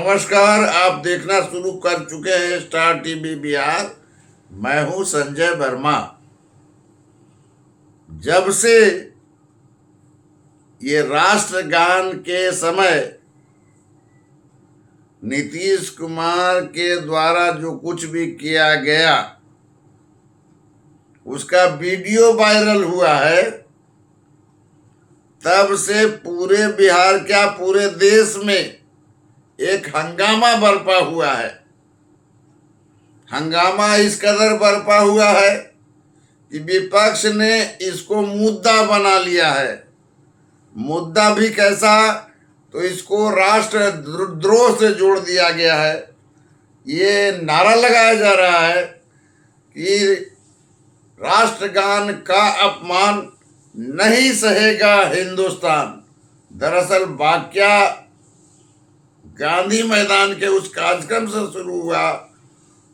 नमस्कार, आप देखना शुरू कर चुके हैं स्टार टीवी बिहार। मैं हूं संजय वर्मा। जब से ये राष्ट्रगान के समय नीतीश कुमार के द्वारा जो कुछ भी किया गया उसका वीडियो वायरल हुआ है, तब से पूरे बिहार क्या पूरे देश में एक हंगामा बरपा हुआ है। हंगामा इस कदर बरपा हुआ है कि विपक्ष ने इसको मुद्दा बना लिया है। मुद्दा भी कैसा, तो इसको राष्ट्रद्रोह से जोड़ दिया गया है। ये नारा लगाया जा रहा है कि राष्ट्रगान का अपमान नहीं सहेगा हिंदुस्तान। दरअसल वाकया गांधी मैदान के उस कार्यक्रम से शुरू हुआ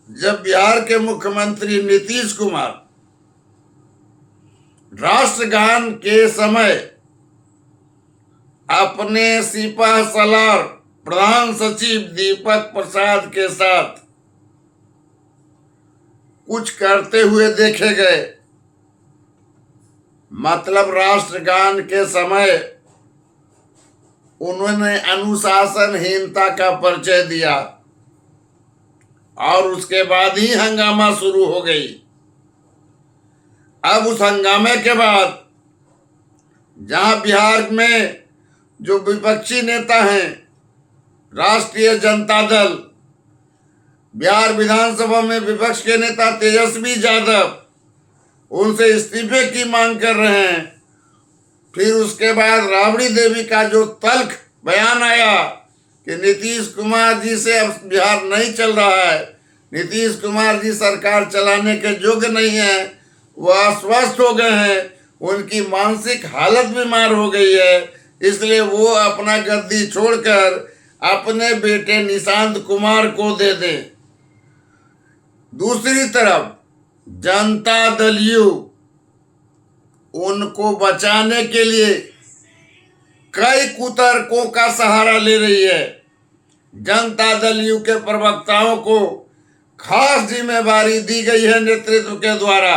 जब बिहार के मुख्यमंत्री नीतीश कुमार राष्ट्रगान के समय अपने सिपह सलार प्रधान सचिव दीपक प्रसाद के साथ कुछ करते हुए देखे गए। मतलब राष्ट्रगान के समय उन्होंने अनुशासनहीनता का परिचय दिया और उसके बाद ही हंगामा शुरू हो गई। अब उस हंगामे के बाद जहां बिहार में जो विपक्षी नेता हैं, राष्ट्रीय जनता दल, बिहार विधानसभा में विपक्ष के नेता तेजस्वी यादव उनसे इस्तीफे की मांग कर रहे हैं। फिर उसके बाद राबड़ी देवी का जो तल्ख बयान आया कि नीतीश कुमार जी से अब बिहार नहीं चल रहा है, नीतीश कुमार जी सरकार चलाने के योग्य नहीं है, वह अस्वस्थ हो गए हैं, उनकी मानसिक हालत बीमार हो गई है, इसलिए वो अपना गद्दी छोड़कर अपने बेटे निशांत कुमार को दे दें। दूसरी तरफ जनता दल यू उनको बचाने के लिए कई कुतर्कों का सहारा ले रही है। जनता दल यू के प्रवक्ताओं को खास जिम्मेदारी दी गई है नेतृत्व के द्वारा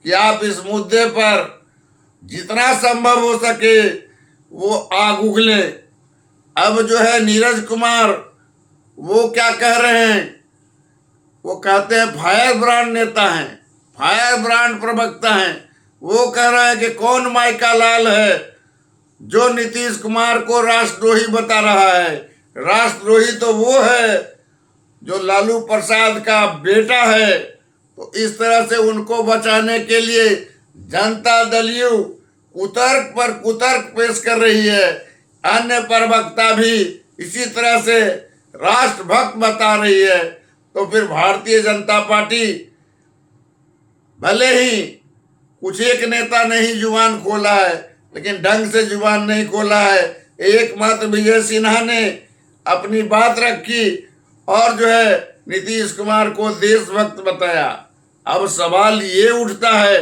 कि आप इस मुद्दे पर जितना संभव हो सके वो आग उगले। अब जो है नीरज कुमार वो क्या कह रहे हैं, वो कहते हैं फायर ब्रांड नेता हैं, फायर ब्रांड प्रवक्ता हैं। वो कह रहा है कि कौन माइका लाल है जो नीतीश कुमार को राष्ट्रद्रोही बता रहा है। राष्ट्रद्रोही तो वो है जो लालू प्रसाद का बेटा है। तो इस तरह से उनको बचाने के लिए जनता दल यू कुतर्क पर कुतर्क पेश कर रही है। अन्य प्रवक्ता भी इसी तरह से राष्ट्रभक्त बता रही है। तो फिर भारतीय जनता पार्टी भले ही कुछ एक नेता ने ही जुबान खोला है, लेकिन ढंग से जुबान नहीं खोला है। एकमात्र विजय सिन्हा ने अपनी बात रखी और जो है नीतीश कुमार को देशभक्त बताया। अब सवाल ये उठता है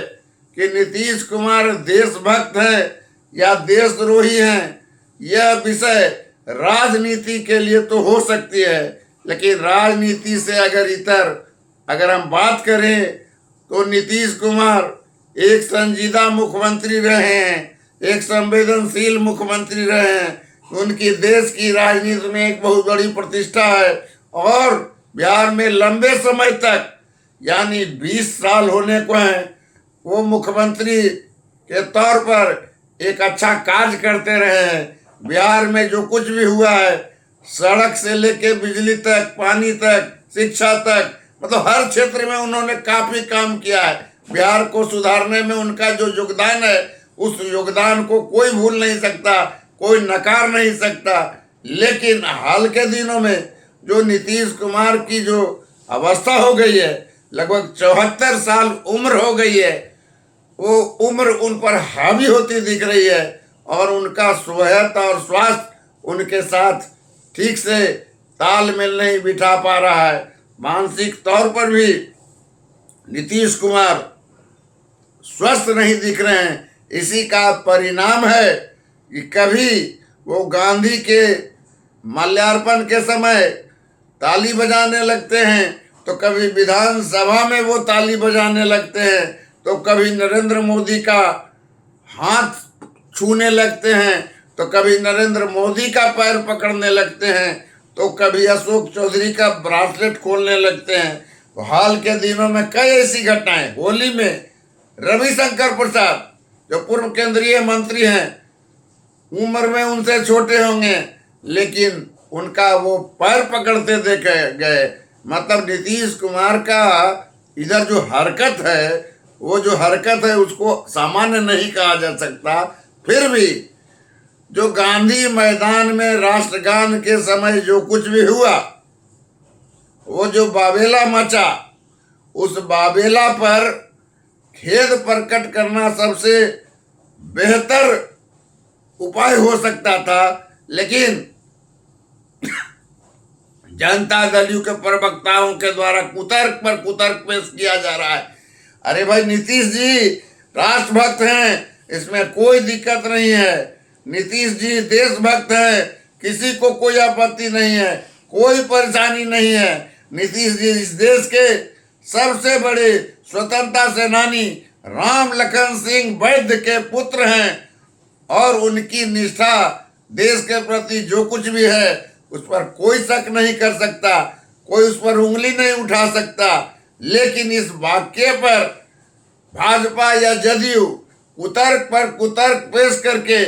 कि नीतीश कुमार देशभक्त हैं या देशद्रोही हैं। यह विषय राजनीति के लिए तो हो सकती है, लेकिन राजनीति से अगर हम बात करें तो नीतीश कुमार एक संजीदा मुख्यमंत्री रहे हैं, एक संवेदनशील मुख्यमंत्री रहे हैं। उनकी देश की राजनीति में एक बहुत बड़ी प्रतिष्ठा है और बिहार में लंबे समय तक यानी 20 साल होने को हैं वो मुख्यमंत्री के तौर पर एक अच्छा कार्य करते रहे हैं। बिहार में जो कुछ भी हुआ है, सड़क से लेके बिजली तक, पानी तक, शिक्षा तक, मतलब हर क्षेत्र में उन्होंने काफी काम किया है। बिहार को सुधारने में उनका जो योगदान है, उस योगदान को कोई भूल नहीं सकता, कोई नकार नहीं सकता। लेकिन हाल के दिनों में जो नीतीश कुमार की जो अवस्था हो गई है, लगभग 74 साल उम्र हो गई है, वो उम्र उन पर हावी होती दिख रही है और उनका सेहत और स्वास्थ्य उनके साथ ठीक से तालमेल नहीं बिठा पा रहा है। मानसिक तौर पर भी नीतीश कुमार स्वस्थ नहीं दिख रहे हैं। इसी का परिणाम है कि कभी वो गांधी के माल्यार्पण के समय ताली बजाने लगते हैं, तो कभी विधानसभा में वो ताली बजाने लगते हैं, तो कभी नरेंद्र मोदी का हाथ छूने लगते हैं, तो कभी नरेंद्र मोदी का पैर पकड़ने लगते हैं, तो कभी अशोक चौधरी का ब्रासलेट खोलने लगते हैं। तो हाल के दिनों में कई ऐसी घटनाएं, होली में रविशंकर प्रसाद जो पूर्व केंद्रीय मंत्री हैं, उम्र में उनसे छोटे होंगे, लेकिन उनका वो पैर पकड़ते देखे गए। मतलब नीतीश कुमार का इधर जो हरकत है, वो जो हरकत है उसको सामान्य नहीं कहा जा सकता। फिर भी जो गांधी मैदान में राष्ट्रगान के समय जो कुछ भी हुआ, वो जो बाबेला मचा, उस बाबेला पर खेद प्रकट करना सबसे बेहतर उपाय हो सकता था, लेकिन जनता दल के प्रवक्ताओं के द्वारा कुतर्क पर कुतर्क पेश किया जा रहा है। अरे भाई, नीतीश जी राष्ट्रभक्त हैं, इसमें कोई दिक्कत नहीं है। नीतीश जी देशभक्त हैं, किसी को कोई आपत्ति नहीं है, कोई परेशानी नहीं है। नीतीश जी इस देश के सबसे बड़े स्वतंत्रता सेनानी राम लखन सिंह वैद्य के पुत्र हैं, और उनकी निष्ठा देश के प्रति जो कुछ भी है उस पर कोई शक नहीं कर सकता, कोई उस पर उंगली नहीं उठा सकता। लेकिन इस वाक्य पर भाजपा या जदयू कुतर्क पर कुतर्क पेश करके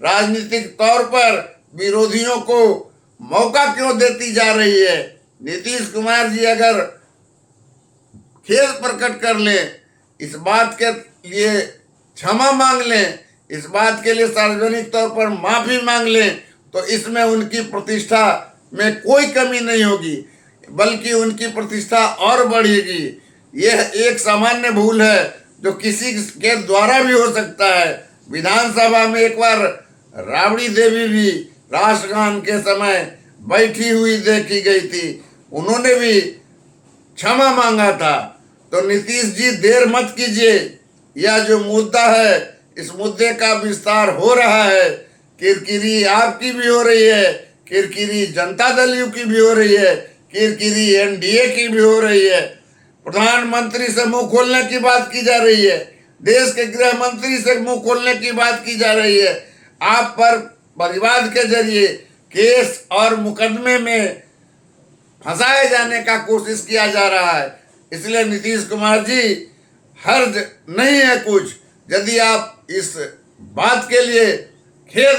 राजनीतिक तौर पर विरोधियों को मौका क्यों देती जा रही है? नीतीश कुमार जी अगर खेद प्रकट कर लें, इस बात के लिए क्षमा मांग लें, इस बात के लिए सार्वजनिक तौर पर माफी मांग लें, तो इसमें उनकी प्रतिष्ठा में कोई कमी नहीं होगी, बल्कि उनकी प्रतिष्ठा और बढ़ेगी। यह एक सामान्य भूल है जो किसी के द्वारा भी हो सकता है। विधानसभा में एक बार राबड़ी देवी भी राष्ट्रगान के समय बैठी हुई देखी गई थी, उन्होंने भी क्षमा मांगा था। तो नीतीश जी देर मत कीजिए, यह जो मुद्दा है इस मुद्दे का विस्तार हो रहा है। किरकिरी आपकी भी हो रही है, किरकिरी जनता दल की भी हो रही है, किरकिरी एनडीए की भी हो रही है। प्रधानमंत्री से मुंह खोलने की बात की जा रही है, देश के गृह मंत्री से मुंह खोलने की बात की जा रही है। आप पर परिवाद के जरिए केस और मुकदमे में फंसाए जाने का कोशिश किया जा रहा है। इसलिए नीतीश कुमार जी, हर्ज नहीं है कुछ यदि आप इस बात के लिए खेद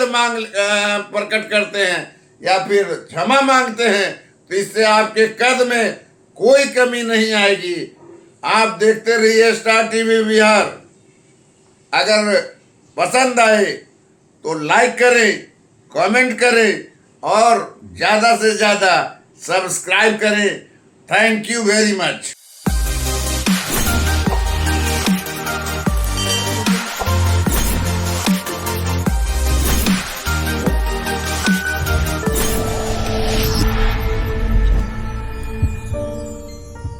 प्रकट करते हैं या फिर क्षमा मांगते हैं, तो इससे आपके कद में कोई कमी नहीं आएगी। आप देखते रहिए स्टार टीवी बिहार। अगर पसंद आए तो लाइक करें, कमेंट करें और ज़्यादा से ज़्यादा सब्सक्राइब करें। Thank you very much.